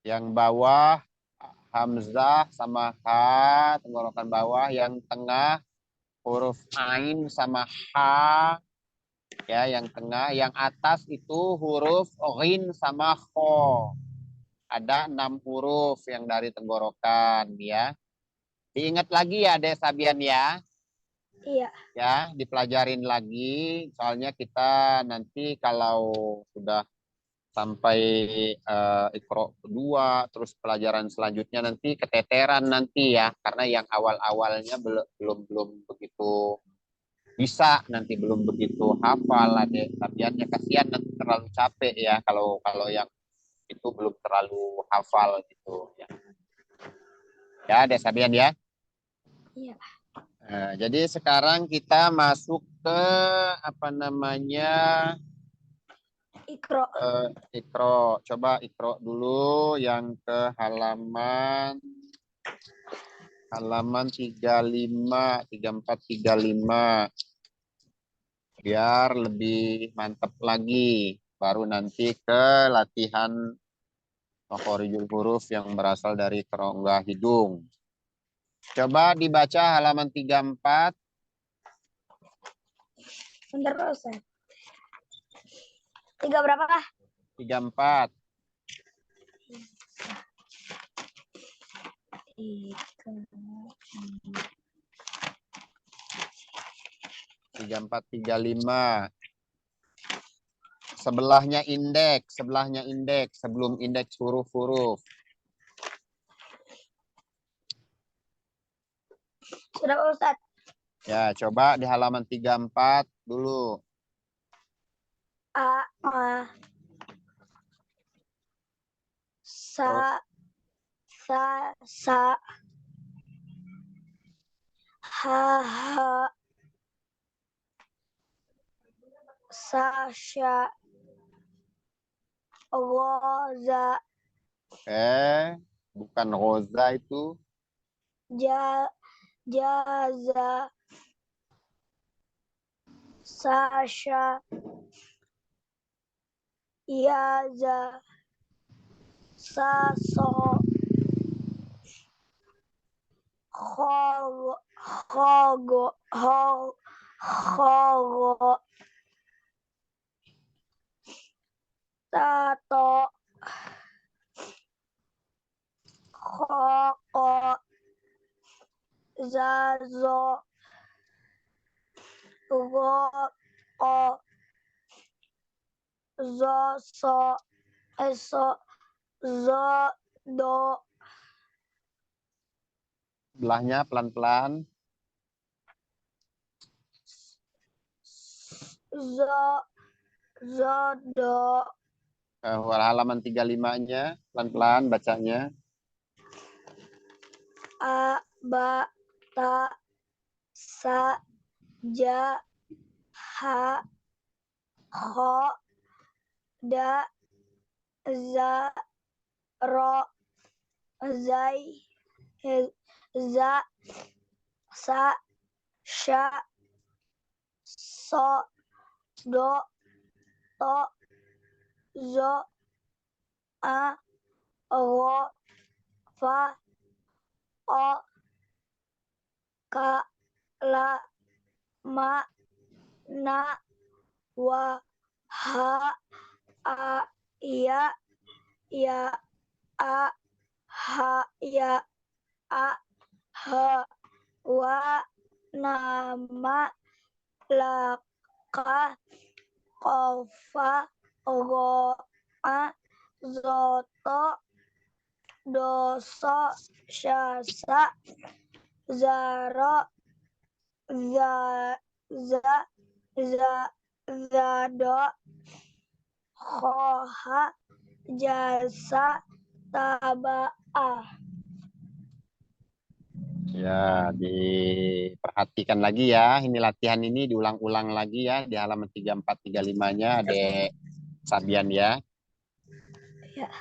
Yang bawah hamzah sama H, tenggorokan bawah. Yang tengah huruf ain sama H. Ya, yang tengah. Yang atas itu huruf ghin sama kho. Ada 6 huruf yang dari tenggorokan ya. Diingat lagi ya Dek Sabian ya. Iya. Ya, dipelajarin lagi. Soalnya kita nanti kalau sudah sampai Iqra kedua, terus pelajaran selanjutnya nanti keteteran nanti ya. Karena yang awal-awalnya belum begitu bisa, nanti belum begitu hafal. Ada Sabiannya, kasihan nanti terlalu capek ya kalau yang itu belum terlalu hafal gitu ya. Ya, Dek Sabian ya. Iya. Nah, jadi sekarang kita masuk ke apa namanya Ikro. Iqra. Coba Iqra dulu yang ke halaman 35, 34, 35. Biar lebih mantap lagi. Baru nanti ke latihan makhorijul huruf yang berasal dari rongga hidung. Coba dibaca halaman 34. Bentar Pak Ustadz. 3 berapa kah? 34. 34, 35. Sebelahnya indeks, sebelum indeks huruf-huruf. Sudah Pak Ustadz. Ya, coba di halaman 34 dulu. A, Sa, sa, ha, sasya, roza, Bukan roza itu. jaza, sasya, yaza, saso, khogo, khogo, tato, khoko, zazo, roko, zoso, zodo, Belahnya pelan-pelan. zodo, Halaman 35-nya pelan-pelan bacanya. ba, ta, sa, ja, ha, ho, da, za, ro, zai, za, sa, sya, so, do, to, zo, a, ro, fa, o, ka, la, ma, na, wa, ha, a, ya, ya, a, ha, ya, a, ha, wa, nama, laka, kofa, roa, zoto, doso, syasa, zaro, zado, khoha, jasa, taba'ah. Ya, diperhatikan lagi ya. Ini latihan ini diulang-ulang lagi ya di halaman 34 35-nya Adek Sabian ya. Ya.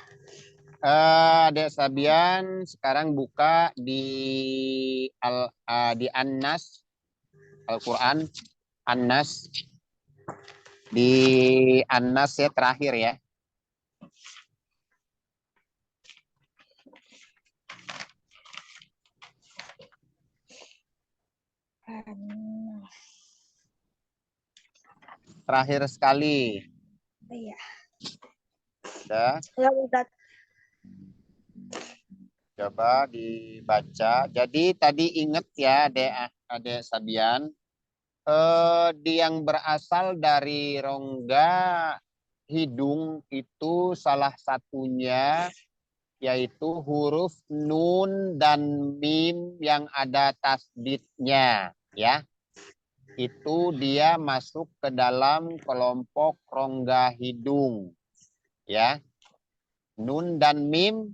Adek Sabian sekarang buka di di An-Nas Al-Qur'an An-Nas di An-Nas ya terakhir ya. Terakhir sekali. Iya. Udah. Ya, Ustaz. Coba dibaca. Jadi tadi ingat ya Adek Sabian. Yang berasal dari rongga hidung itu salah satunya yaitu huruf nun dan mim yang ada tasdidnya ya. Itu dia masuk ke dalam kelompok rongga hidung ya. Nun dan mim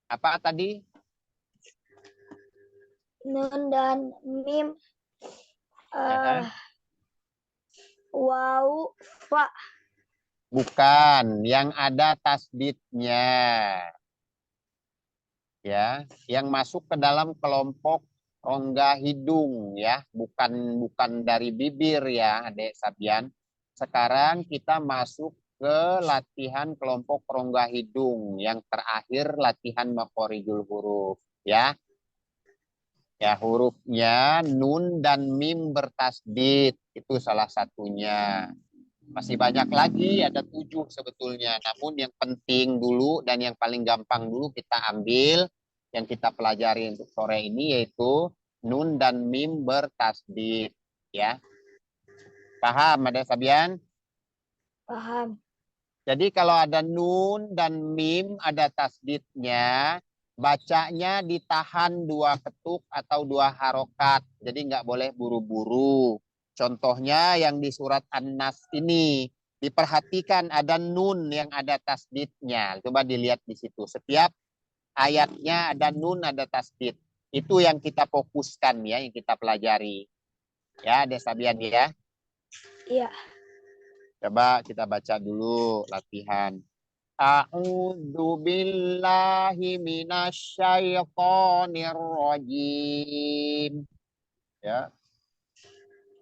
apa tadi? Nun dan mim, waw, fa. Bukan, yang ada tasdidnya. Ya, yang masuk ke dalam kelompok rongga hidung ya, bukan dari bibir ya, Adek Sabian. Sekarang kita masuk ke latihan kelompok rongga hidung yang terakhir latihan makhorijul huruf ya. Ya, hurufnya nun dan mim bertasdid itu salah satunya. Masih banyak lagi, ada 7 sebetulnya. Namun yang penting dulu dan yang paling gampang dulu kita ambil, yang kita pelajari untuk sore ini yaitu nun dan mim bertasdid. Ya, paham Adek Sabian? Paham. Jadi kalau ada nun dan mim ada tasdidnya, bacanya ditahan 2 ketuk atau 2 harokat. Jadi nggak boleh buru-buru. Contohnya yang di surat An-Nas ini. Diperhatikan ada nun yang ada tasdidnya. Coba dilihat di situ. Setiap ayatnya ada nun, ada tasdid. Itu yang kita fokuskan ya, yang kita pelajari. Ya, Dek Sabian ya. Iya. Coba kita baca dulu latihan. A'udzu billahi minasyaitonir rajim. Ya.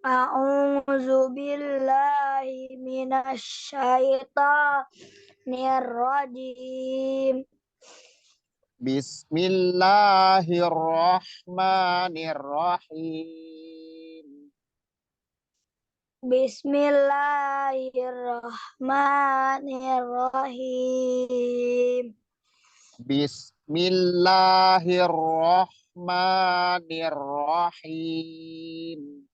A'udzu billahi minasyaitonir rajim. Bismillahirrahmanirrahim. Bismillahirrahmanirrahim. Bismillahirrahmanirrahim.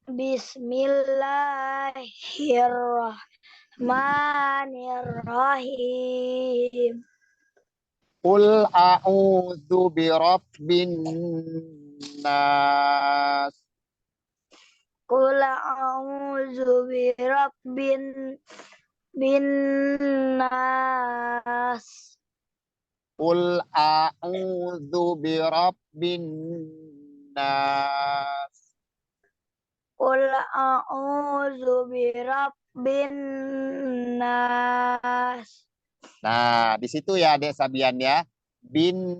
Bismillahirrahmanirrahim. Qul a'udzu birabbin nas. Qul a'udzu bin nas. Qul a'udzu birabbin nas. Qul a'udzu birabbin nas. Nah, di situ ya Dek Sabian ya. Bin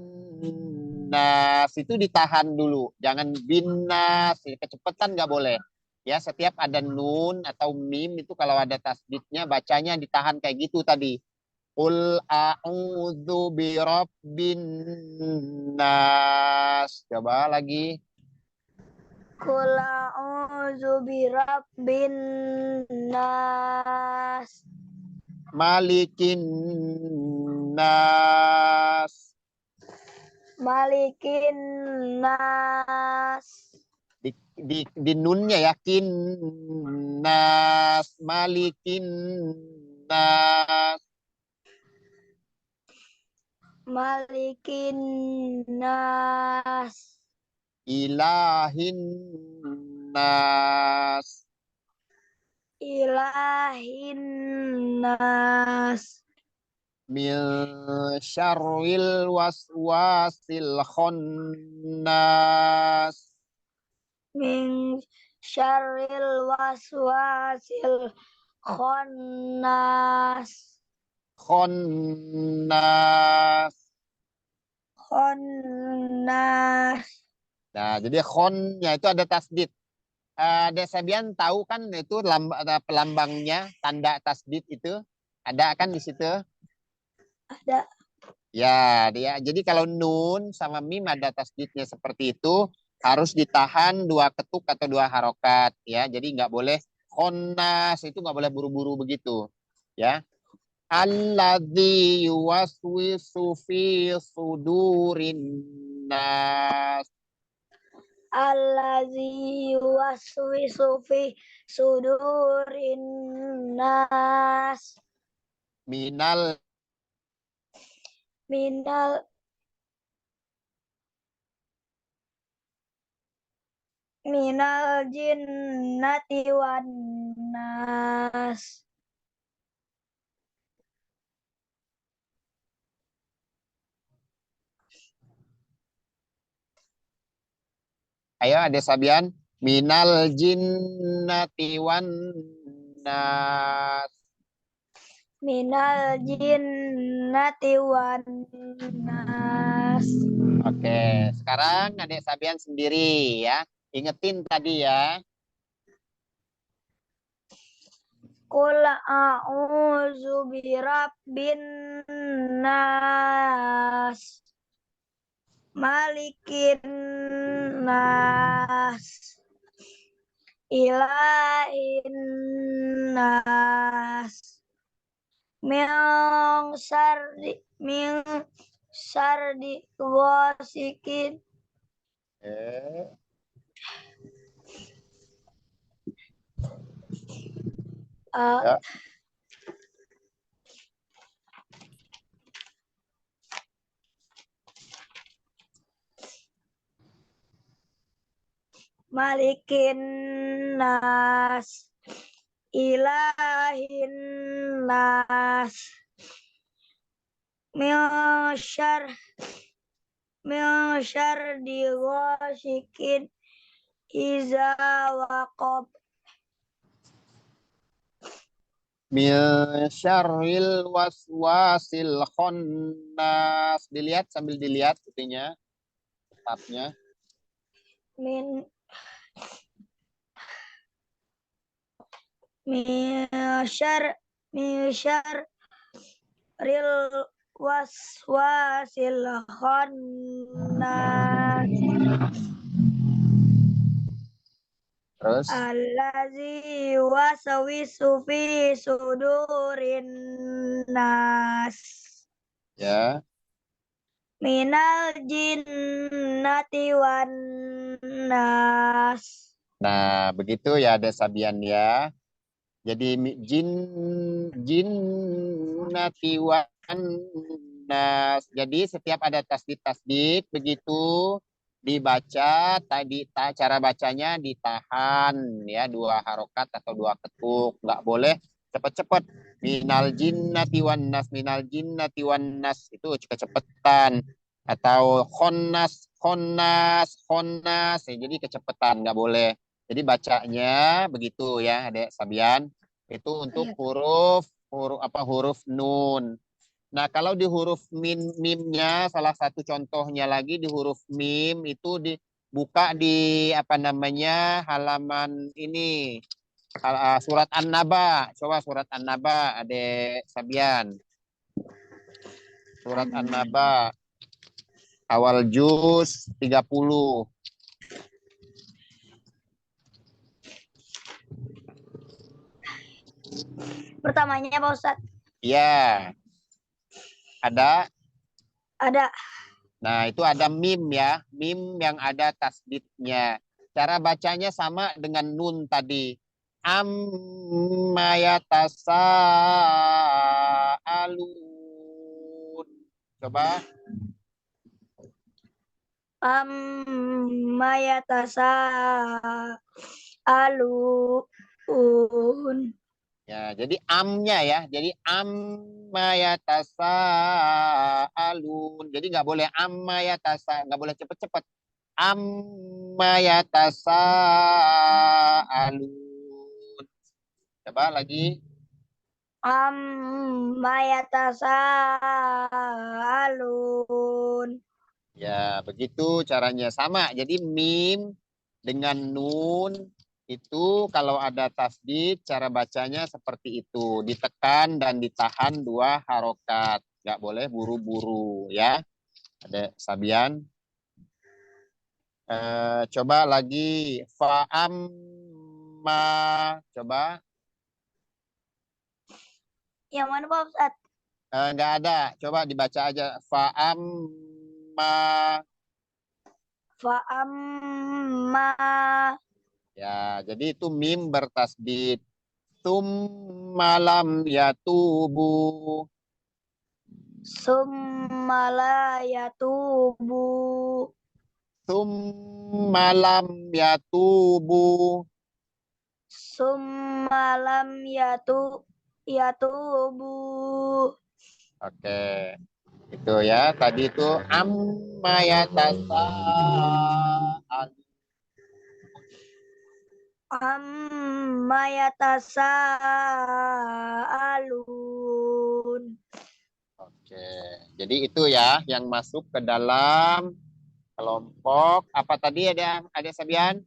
nas itu ditahan dulu. Jangan binas, kecepatan nggak boleh. Ya, setiap ada nun atau mim itu kalau ada tasdidnya bacanya ditahan kayak gitu tadi. Qul a'udzu birabbin nas. Coba lagi. Qul a'udzu birabbin nas. Malikin nas. Malikin nas. Di nunnya yakin nas. Malikin nas. Malikin nas. Ilahin nas. Ilahin nas. Min syarril waswasil khannas. Min syarril waswasil khannas. Khannas. Khannas. Nah, jadi khonnya itu ada tasdid. Dek Sabian tahu kan itu pelambangnya tanda tasdid itu ada kan di situ? Ada. Ya, dia. Jadi kalau nun sama mim ada tasdidnya seperti itu harus ditahan 2 ketuk atau 2 harokat ya. Jadi nggak boleh khonnas itu nggak boleh buru-buru begitu ya. Alladzi yuwaswisu fi sudurin nas. Allazi yuwaswisu fi sudurin nas. Minal Minal jinnati wan nas. Ayo ada Sabian. Minal jinnati wan nas. Minal jinnati wan nas. Oke, sekarang Adik Sabian sendiri ya. Ingetin tadi ya. Qul a'udzu birabbin nas. Malikin nas. Ilahin nas. Min syarri wasikin. Ya. Malikin nas. Ilahin nas. min syarri ghasikin iza waqab. Min syarril waswasil khannas. Dilihat sambil dilihat itunya, tetapnya. Min syarril waswasil khannas Terus allazi waswisu fi sudurin nas ya. minal jinnati wan nas. Nah, begitu ya ada Sabian ya. Jadi jinnati wan nas. Jadi setiap ada tasdid begitu dibaca tadi cara bacanya ditahan ya 2 harokat atau 2 ketuk, nggak boleh cepet-cepet. Minal jinnati wan nas, minal jinnati wan nas itu kecepatan, atau khonnas ya, jadi kecepatan nggak boleh. Jadi bacanya begitu ya Adek Sabian, itu untuk huruf nun. Nah, kalau di huruf mimnya, salah satu contohnya lagi di huruf mim itu dibuka di halaman ini, surat An-Naba. Coba surat An-Naba, Adek Sabian. Surat An-Naba awal juz 30. Pertamanya Pak Ustadz. Iya. Ada. Ada. Nah, itu ada mim ya. Mim yang ada tasdidnya. Cara bacanya sama dengan nun tadi. Amma yatasaalun. Coba. Amma yatasaalun. Ya, jadi amnya ya. Jadi amma yatasaalun. Jadi nggak boleh amma nggak boleh cepet-cepet. Amma yatasaalun. Coba lagi. Amma yatasaalun. Ya, begitu caranya sama. Jadi mim dengan nun itu kalau ada tasdid cara bacanya seperti itu. Ditekan dan ditahan 2 harokat. Nggak boleh buru-buru ya. Ada Sabian. Coba lagi fa'amma. Coba. Yang mana Pak Ustadz? Nggak ada. Coba dibaca aja. Fa'amma. Fa'amma. Ya, jadi itu mim bertasdid. Malam yatubu. Summa la yatubu. Malam yatubu. Summa lam yatubu. Oke. Itu ya, tadi itu amma yatasa'al. Amma yatasaalun. Oke. Jadi itu ya yang masuk ke dalam kelompok apa tadi ada Sabian?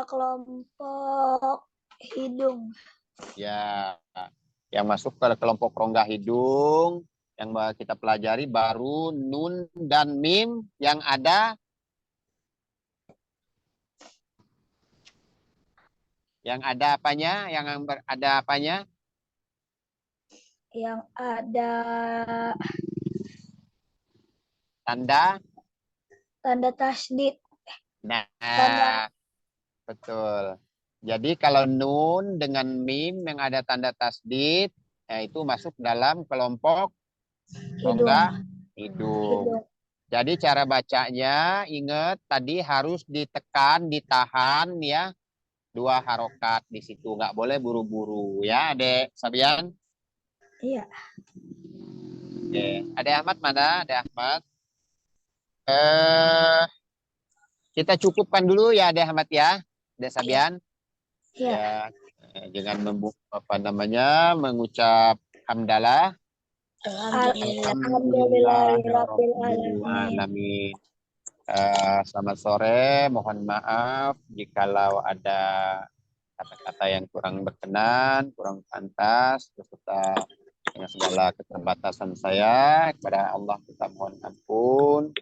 Kelompok hidung. Ya, yang masuk ke kelompok rongga hidung yang kita pelajari baru nun dan mim yang ada apanya? Yang ada apanya? Yang ada tanda tasdid. Nah, Tanda. betul. Jadi kalau nun dengan mim yang ada tanda tasdid, itu masuk dalam kelompok rongga hidung. Jadi cara bacanya, ingat tadi harus ditekan, ditahan ya, 2 harokat di situ. Nggak boleh buru-buru ya, Adek Sabian? Iya. Oke. Ade Ahmad mana? Ade Ahmad. Eh, kita cukupkan dulu ya Ade Ahmad ya. Ade Sabian. Ya. Ya. Dengan mengucap hamdalah. Alhamdulillahirrabbilalamin. Alamin. Selamat sore. Mohon maaf jikalau ada kata-kata yang kurang berkenan, kurang pantas, beserta dengan segala keterbatasan saya. Kepada Allah kita mohon ampun.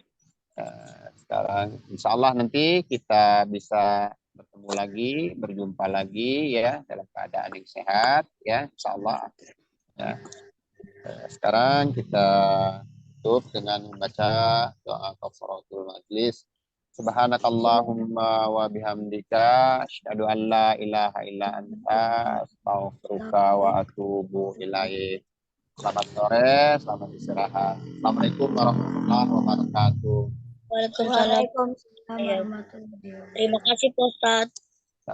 Sekarang insya Allah nanti kita bisa bertemu lagi, berjumpa lagi ya dalam keadaan yang sehat ya insya Allah. Ya. Sekarang kita tutup dengan membaca doa kafaratul majlis. Subhanakallahumma wa bihamdika asyhadu an la ilaha illa anta astaghfiruka wa atubu ilaik. Selamat sore, selamat istirahat. Assalamualaikum warahmatullahi wabarakatuh. Waalaikumsalam. Waalaikumsalam warahmatullahi wabarakatuh. Terima kasih Pak Ustadz.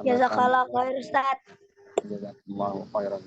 Jazakallah khair Ustaz. Jazakallahu khairan.